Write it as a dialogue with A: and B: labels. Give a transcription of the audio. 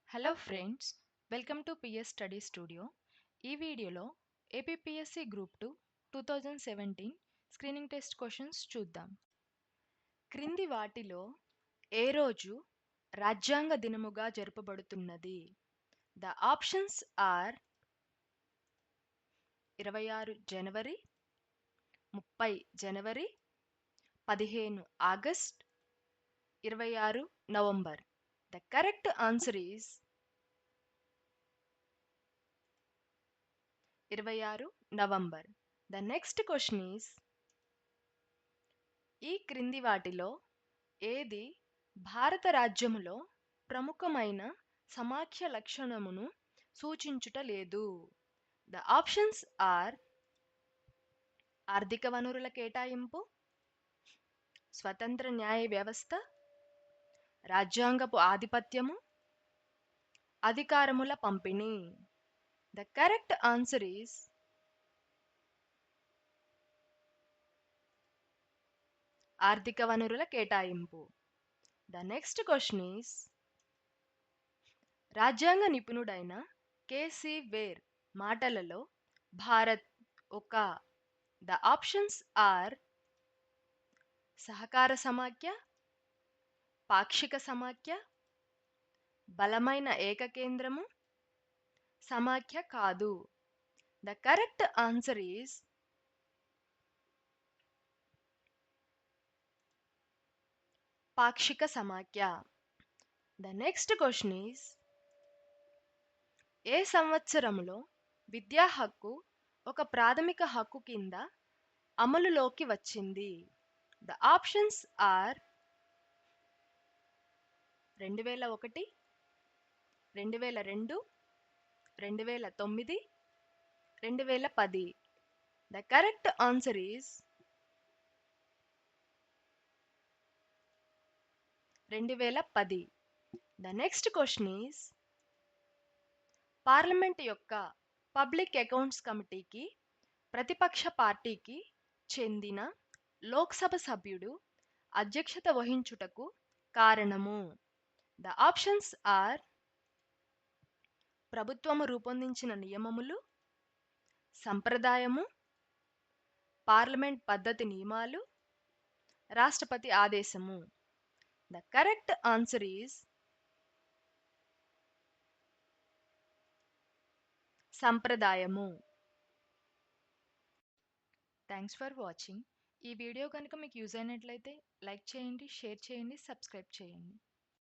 A: Hello friends, welcome to PS study studio. ఈ వీడియోలో APPSC group 2 2017 screening test questions చూద్దాం. క్రింది వాటిలో ఏ రోజు రాజ్యాంగ దినముగా జరుపబడుతున్నది? The options are 26 January, 30 January, 15 August, 26 November. The correct answer is 26 November. The next question is, ఈ క్రింది వాటిలో ఏది భారత రాజ్యములో ప్రముఖమైన సమాఖ్య లక్షణమును సూచించుట లేదు? ద ఆప్షన్స్ ఆర్ ఆర్థిక వనరుల కేటాయింపు, స్వతంత్ర న్యాయ వ్యవస్థ, రాజ్యాంగపు ఆధిపత్యము, అధికారముల పంపిణీ. ద కరెక్ట్ ఆన్సర్ ఈస్ ఆర్థిక వనరుల కేటాయింపు. ద నెక్స్ట్ క్వశ్చన్ ఈస్, రాజ్యాంగ నిపుణుడైన కేసి వేర్ మాటలలో భారత్ ఒక. ద ఆప్షన్స్ ఆర్ సహకార సమాఖ్య, పాక్షిక సమాఖ్య, బలమైన ఏకకేంద్రము, సమాఖ్య కాదు. ద కరెక్ట్ ఆన్సర్ ఈస్ పాక్షిక సమాఖ్య. ద నెక్స్ట్ క్వశ్చన్ ఈస్, ఏ సంవత్సరంలో విద్యా హక్కు ఒక ప్రాథమిక హక్కు కింద అమలులోకి వచ్చింది? The options are 2001, 2002, 2009, 2010. The correct answer is 2010. The next question is, parliament యొక్క పబ్లిక్ అకౌంట్స్ కమిటీకి ప్రతిపక్ష పార్టీకి చెందిన లోక్సభ సభ్యుడు అధ్యక్షత వహించుటకు కారణము? ద ఆప్షన్స్ ఆర్ ప్రభుత్వము రూపొందించిన నియమములు, సంప్రదాయము, పార్లమెంట్ పద్ధతి నియమాలు, రాష్ట్రపతి ఆదేశము. ద కరెక్ట్ ఆన్సర్ ఈస్ సంప్రదాయము. Thanks for watching. ఈ వీడియో కనుక మీకు యూజ్ అయినట్లయితే లైక్ చేయండి, షేర్ చేయండి, సబ్స్క్రైబ్ చేయండి.